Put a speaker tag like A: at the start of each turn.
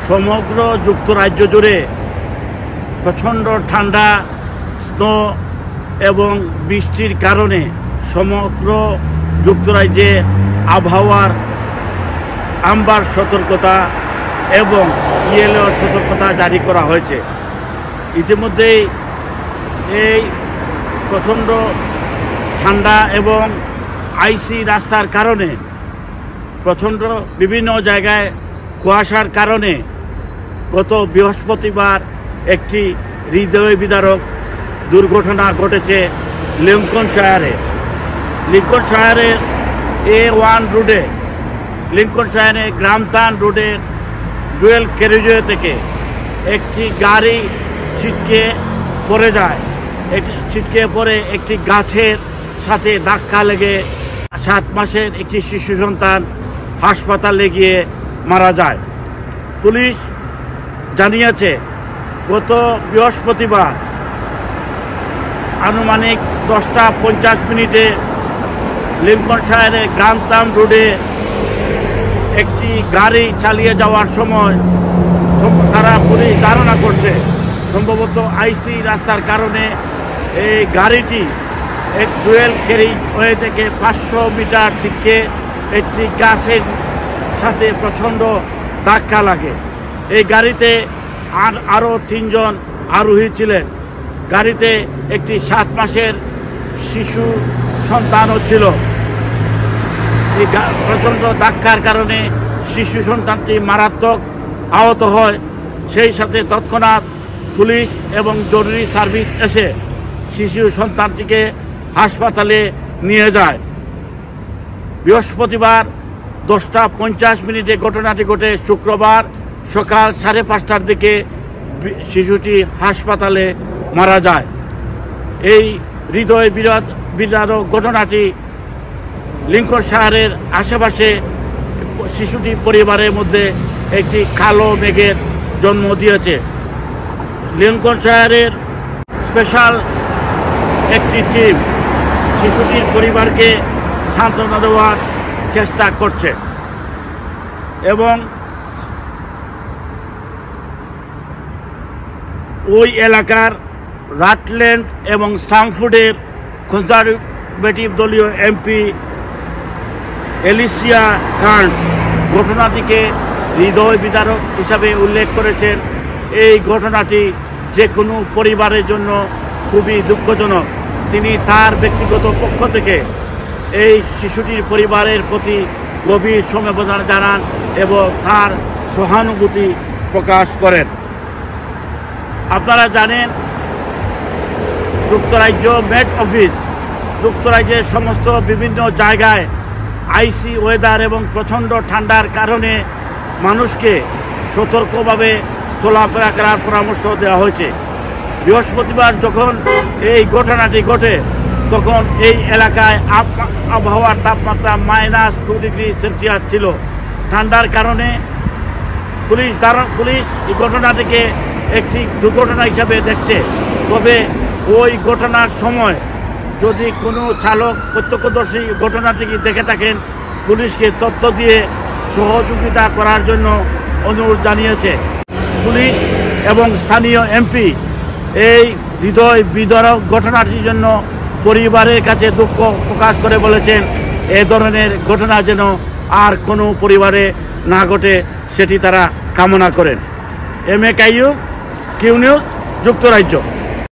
A: সমগ্র যুক্তরাজ্য জুড়ে প্রচণ্ড ঠান্ডা, স্নো এবং বৃষ্টির কারণে সমগ্র যুক্তরাজ্যে আবহাওয়ার আমবার সতর্কতা এবং ইয়েলো সতর্কতা জারি করা হয়েছে। ইতিমধ্যেই এই প্রচণ্ড ঠান্ডা এবং আইসি রাস্তার কারণে প্রচণ্ড বিভিন্ন জায়গায় কুয়াশার কারণে গত বৃহস্পতিবার একটি হৃদয় বিদারক দুর্ঘটনা ঘটেছে লিঙ্কনশায়ারের A1 রোডে, লিঙ্কনশায়ারে গ্রামতান রোডের ডুয়েল ক্যারিজওয়ে থেকে একটি গাড়ি ছিটকে পড়ে যায়। ছিটকে পড়ে একটি গাছের সাথে ধাক্কা লেগে 7 মাসের একটি শিশু সন্তান হাসপাতালে গিয়ে মারা যায়। পুলিশ জানিয়েছে গত বৃহস্পতিবার আনুমানিক 10:50 লিঙ্কনশায়ারে গ্রামতান রোডে একটি গাড়ি চালিয়ে যাওয়ার সময় তারা পুলিশ ধারণা করছে সম্ভবত আইসি রাস্তার কারণে এই গাড়িটি এক ডুয়েল ক্যারিজওয়ে থেকে 500 মিটার ছিটকে একটি গাছের সাথে প্রচণ্ড ধাক্কা লাগে। এই গাড়িতে আরও 3 জন আরোহী ছিলেন। গাড়িতে একটি 7 মাসের শিশু সন্তানও ছিল। এই প্রচণ্ড ধাক্কার কারণে শিশু সন্তানটি মারাত্মক আহত হয়। সেই সাথে তৎক্ষণাৎ পুলিশ এবং জরুরি সার্ভিস এসে শিশু সন্তানটিকে হাসপাতালে নিয়ে যায়। বৃহস্পতিবার 10:50 ঘটনাটি ঘটে। শুক্রবার সকাল 5:30টার দিকে শিশুটি হাসপাতালে মারা যায়। এই হৃদয় বিদারক ঘটনাটি লিঙ্কনশায়ারের আশেপাশে শিশুটি পরিবারের মধ্যে একটি কালো মেঘের জন্ম দিয়েছে। লিঙ্কনশায়ারের স্পেশাল একটি টিম শিশুটির পরিবারকে সান্ত্বনা দেওয়ার চেষ্টা করছে এবং ওই এলাকার রাটল্যান্ড এবং স্টামফোর্ডের কনজারভেটিভ দলীয় এমপি এলিসিয়া কার্নস ঘটনাটিকে হৃদয় বিদারক হিসাবে উল্লেখ করেছেন। এই ঘটনাটি যে কোনো পরিবারের জন্য খুবই দুঃখজনক। তিনি তার ব্যক্তিগত পক্ষ থেকে এই শিশুটির পরিবারের প্রতি গভীর সমবেদনা জানান এবং তার সহানুভূতি প্রকাশ করেন। আপনারা জানেন যুক্তরাজ্য মেট অফিস যুক্তরাজ্যের সমস্ত বিভিন্ন জায়গায় আইসি ওয়েদার এবং প্রচণ্ড ঠান্ডার কারণে মানুষকে সতর্কভাবে চলাফেরা করার পরামর্শ দেওয়া হয়েছে। বৃহস্পতিবার যখন এই ঘটনাটি ঘটে তখন এই এলাকায় আবহাওয়ার তাপমাত্রা -2 ডিগ্রি সেলসিয়াস ছিল। ঠান্ডার কারণে পুলিশ এই ঘটনাটিকে একটি দুর্ঘটনা হিসাবে দেখছে। তবে ওই ঘটনার সময় যদি কোনো চালক প্রত্যক্ষদর্শী ঘটনাটিকে দেখে থাকেন পুলিশকে তথ্য দিয়ে সহযোগিতা করার জন্য অনুরোধ জানিয়েছে। পুলিশ এবং স্থানীয় এমপি এই হৃদয় বিদারক ঘটনাটির জন্য পরিবারের কাছে দুঃখ প্রকাশ করে বলেছেন এ ধরনের ঘটনা যেন আর কোনো পরিবারে না ঘটে সেটি তারা কামনা করেন। MA কাইয়ুব, কিউ নিউজ, যুক্তরাজ্য।